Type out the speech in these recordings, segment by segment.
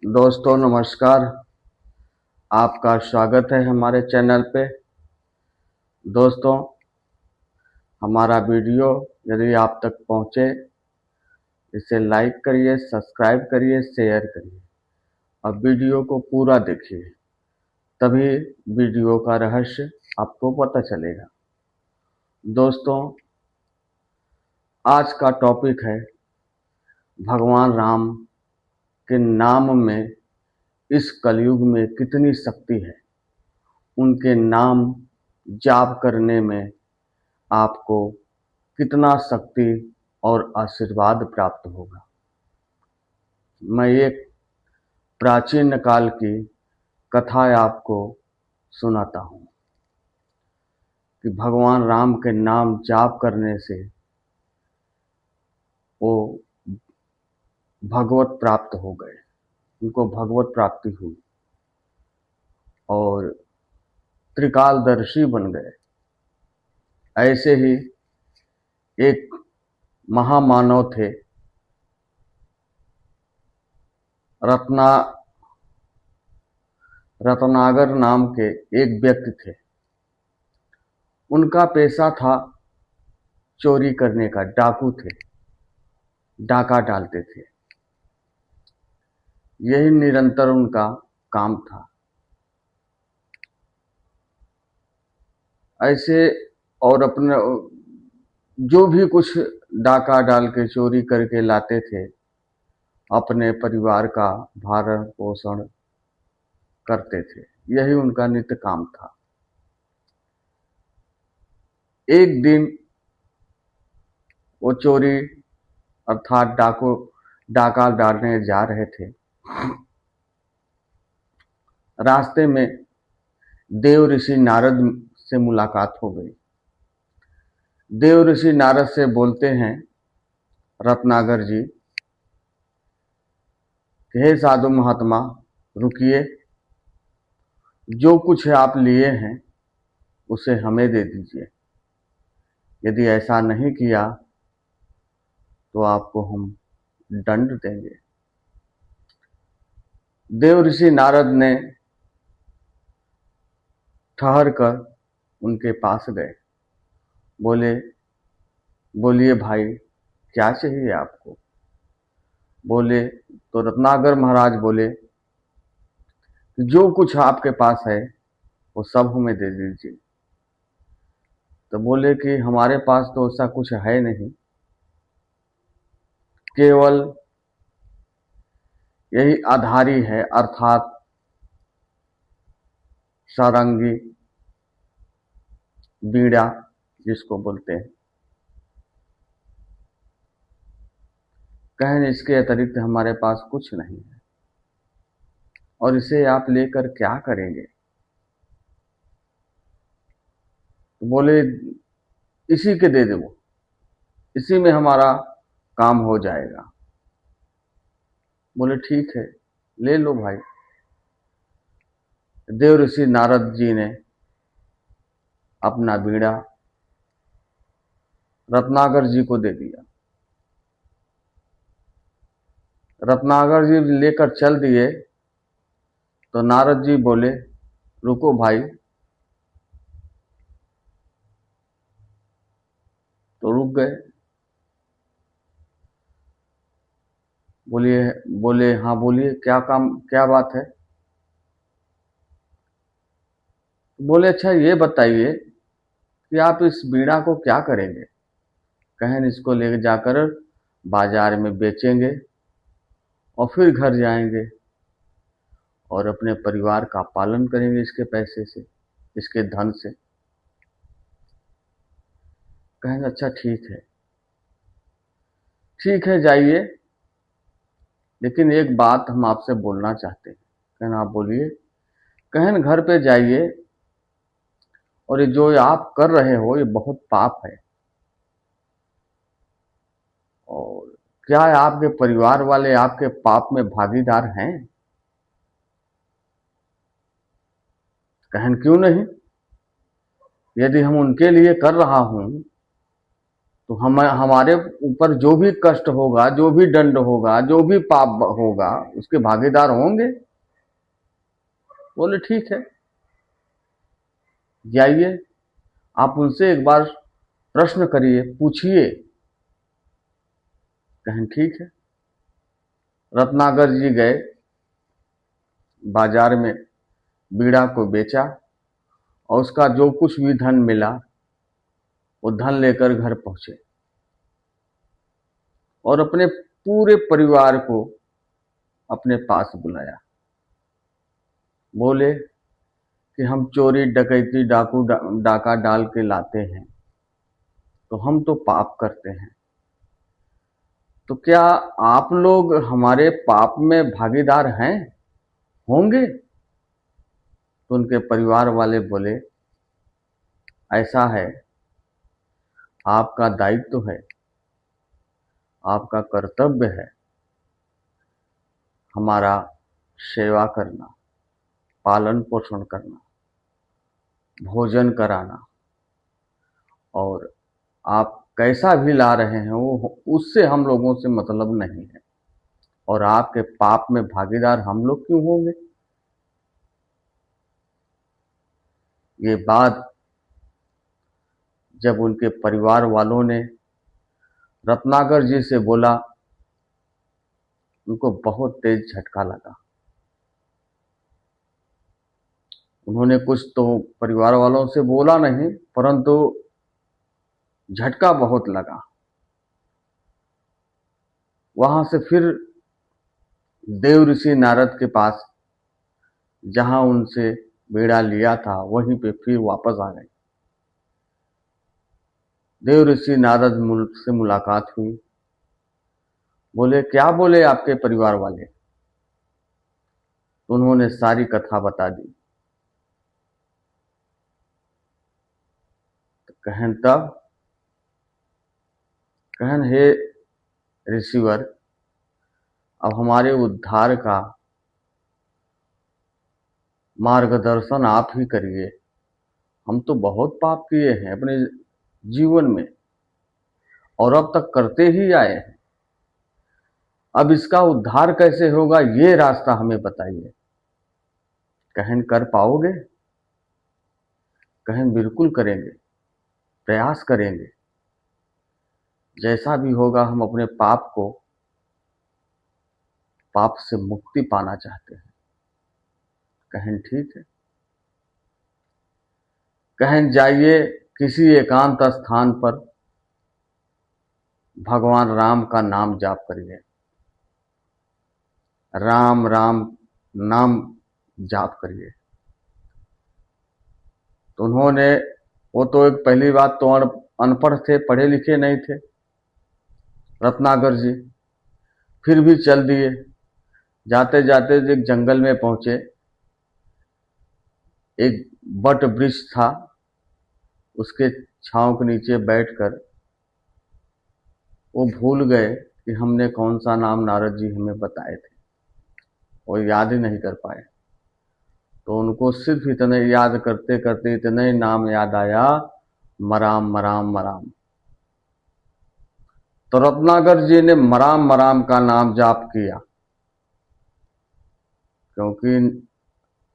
दोस्तों नमस्कार। आपका स्वागत है हमारे चैनल पे। दोस्तों, हमारा वीडियो यदि आप तक पहुंचे, इसे लाइक करिए, सब्सक्राइब करिए, शेयर करिए और वीडियो को पूरा देखिए, तभी वीडियो का रहस्य आपको पता चलेगा। दोस्तों, आज का टॉपिक है भगवान राम के नाम में इस कलयुग में कितनी शक्ति है। उनके नाम जाप करने में आपको कितना शक्ति और आशीर्वाद प्राप्त होगा। मैं एक प्राचीन काल की कथा आपको सुनाता हूँ कि भगवान राम के नाम जाप करने से वो भगवत प्राप्त हो गए, उनको भगवत प्राप्ति हुई और त्रिकालदर्शी बन गए। ऐसे ही एक महामानव थे, रत्ना रत्नागर नाम के एक व्यक्ति थे। उनका पेशा था चोरी करने का, डाकू थे, डाका डालते थे। यही निरंतर उनका काम था। ऐसे और अपने जो भी कुछ डाका डाल के चोरी करके लाते थे, अपने परिवार का भरण पोषण करते थे। यही उनका नित्य काम था। एक दिन वो चोरी अर्थात डाका डालने जा रहे थे। रास्ते में देव ऋषि नारद से मुलाकात हो गई। देव ऋषि नारद से बोलते हैं, रत्नागर जी, हे साधु महात्मा, रुकिए, जो कुछ आप लिए हैं उसे हमें दे दीजिए। यदि ऐसा नहीं किया तो आपको हम दंड देंगे। देव ऋषि नारद ने ठहर कर उनके पास गए। बोलिए भाई, क्या चाहिए आपको? बोले तो रत्नागर महाराज बोले, जो कुछ आपके पास है वो सब हमें दे दीजिए। तो बोले कि हमारे पास तो ऐसा कुछ है नहीं, केवल यही आधारी है, अर्थात सारंगी, बीड़ा जिसको बोलते हैं। कहें इसके अतिरिक्त हमारे पास कुछ नहीं है, और इसे आप लेकर क्या करेंगे? तो बोले इसी के दे दो, इसी में हमारा काम हो जाएगा। बोले ठीक है, ले लो भाई। देव ऋषि नारद जी ने अपना बीड़ा रत्नागर जी को दे दिया। रत्नागर जी लेकर चल दिए तो नारद जी बोले, रुको भाई। तो रुक गए। बोलिए बोले हाँ बोलिए, क्या काम, क्या बात है? बोले अच्छा ये बताइए कि आप इस बीड़ा को क्या करेंगे? कहें इसको ले जाकर बाजार में बेचेंगे और फिर घर जाएंगे और अपने परिवार का पालन करेंगे इसके पैसे से, इसके धन से। कहें अच्छा ठीक है जाइए, लेकिन एक बात हम आपसे बोलना चाहते हैं। कहें आप बोलिए। कहें घर पे जाइए, और ये जो आप कर रहे हो ये बहुत पाप है, और क्या आपके परिवार वाले आपके पाप में भागीदार हैं? कहन क्यों नहीं, यदि हम उनके लिए कर रहा हूं तो हम हमारे ऊपर जो भी कष्ट होगा, जो भी दंड होगा, जो भी पाप होगा, उसके भागीदार होंगे। बोले ठीक है, जाइए आप उनसे एक बार प्रश्न करिए, पूछिए। कहें ठीक है। रत्नाकर जी गए, बाजार में बीड़ा को बेचा और उसका जो कुछ भी धन मिला वो धन लेकर घर पहुंचे और अपने पूरे परिवार को अपने पास बुलाया। बोले कि हम चोरी डकैती डाका डाल के लाते हैं, तो हम तो पाप करते हैं, तो क्या आप लोग हमारे पाप में भागीदार हैं, होंगे? तो उनके परिवार वाले बोले ऐसा है, आपका दायित्व है, आपका कर्तव्य है हमारा सेवा करना, पालन पोषण करना, भोजन कराना, और आप कैसा भी ला रहे हैं वो उससे हम लोगों से मतलब नहीं है, और आपके पाप में भागीदार हम लोग क्यों होंगे? ये बात जब उनके परिवार वालों ने रत्नाकर जी से बोला, उनको बहुत तेज झटका लगा। उन्होंने कुछ तो परिवार वालों से बोला नहीं, परंतु झटका बहुत लगा। वहां से फिर देव ऋषि नारद के पास, जहां उनसे बीड़ा लिया था वहीं पे फिर वापस आ गए। देव ऋषि नारद से मुलाकात हुई। बोले क्या बोले आपके परिवार वाले? उन्होंने सारी कथा बता दी। तो कहन तब कहन हे ऋषिवर, अब हमारे उद्धार का मार्गदर्शन आप ही करिए। हम तो बहुत पाप किए हैं अपने जीवन में और अब तक करते ही आए हैं। अब इसका उद्धार कैसे होगा, ये रास्ता हमें बताइए। कहन कर पाओगे? कहन बिल्कुल करेंगे, प्रयास करेंगे। जैसा भी होगा हम अपने पाप से मुक्ति पाना चाहते हैं। कहन ठीक है। कहन जाइए किसी एकांत स्थान पर भगवान राम का नाम जाप करिए। राम राम नाम जाप करिए। तो उन्होंने, वो तो एक पहली बात तो अनपढ़ थे, पढ़े लिखे नहीं थे रत्नाकर जी, फिर भी चल दिए। जाते जाते एक जंगल में पहुंचे। एक बट वृक्ष था, उसके छांव के नीचे बैठकर वो भूल गए कि हमने कौन सा नाम नारद जी हमें बताए थे, वो याद ही नहीं कर पाए। तो उनको सिर्फ इतने याद करते करते इतने नाम याद आया, मराम मराम मराम। तो रत्नाकर जी ने मराम मराम का नाम जाप किया, क्योंकि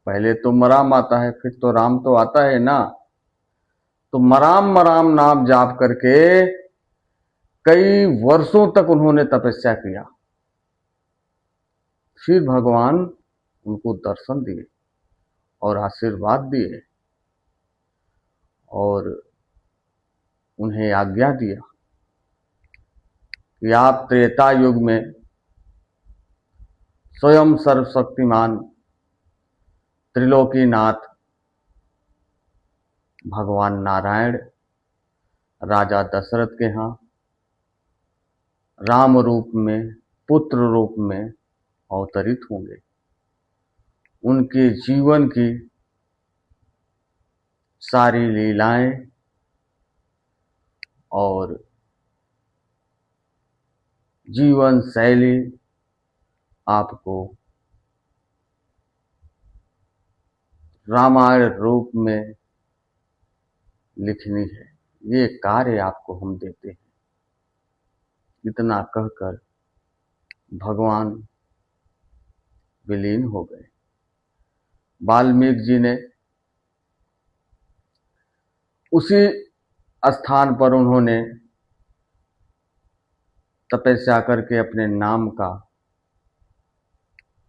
पहले तो मराम आता है, फिर तो राम तो आता है ना। तो मराम मराम नाम जाप करके कई वर्षों तक उन्होंने तपस्या किया। फिर भगवान उनको दर्शन दिए और आशीर्वाद दिए और उन्हें आज्ञा दिया कि आप त्रेता युग में स्वयं सर्वशक्तिमान त्रिलोकीनाथ भगवान नारायण राजा दशरथ के यहाँ राम रूप में, पुत्र रूप में अवतरित होंगे। उनके जीवन की सारी लीलाएं और जीवन शैली आपको रामायण रूप में लिखनी है। ये कार्य आपको हम देते हैं। इतना कहकर भगवान विलीन हो गए। वाल्मीकि जी ने उसी स्थान पर उन्होंने तपस्या करके अपने नाम का,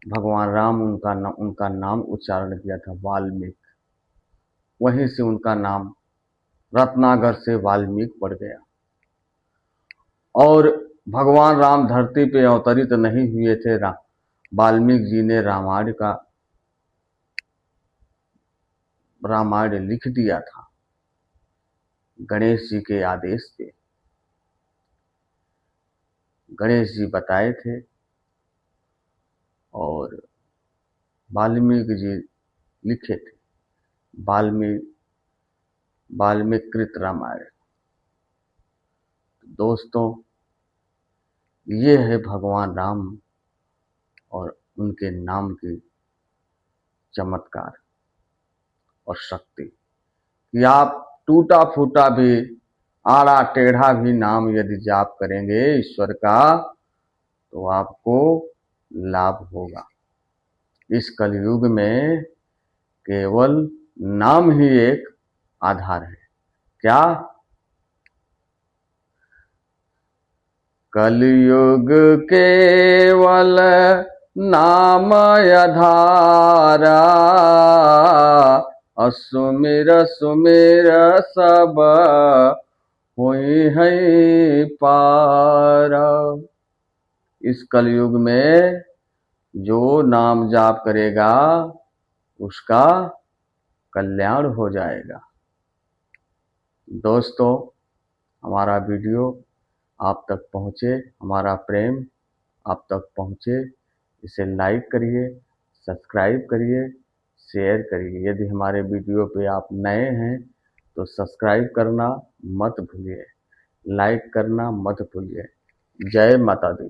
भगवान राम उनका नाम उच्चारण किया था, वाल्मीकि। वहीं से उनका नाम रत्नागर से वाल्मीकि पड़ गया। और भगवान राम धरती पे अवतरित नहीं हुए थे, वाल्मीकि जी ने रामायण लिख दिया था गणेश जी के आदेश पे। गणेश जी बताए थे और वाल्मीकि जी लिखे थे, वाल्मीकृत रामायण। दोस्तों, ये है भगवान राम और उनके नाम की चमत्कार और शक्ति कि आप टूटा फूटा भी, आड़ा टेढ़ा भी नाम यदि जाप करेंगे ईश्वर का, तो आपको लाभ होगा। इस कलयुग में केवल नाम ही एक आधार है। क्या? कलयुग केवल नाम आधारा, असुमिर सुमिर सब होई है पारा। इस कलयुग में जो नाम जाप करेगा उसका कल्याण हो जाएगा। दोस्तों, हमारा वीडियो आप तक पहुँचे, हमारा प्रेम आप तक पहुँचे, इसे लाइक करिए, सब्सक्राइब करिए, शेयर करिए। यदि हमारे वीडियो पे आप नए हैं तो सब्सक्राइब करना मत भूलिए, लाइक करना मत भूलिए। जय माता दी।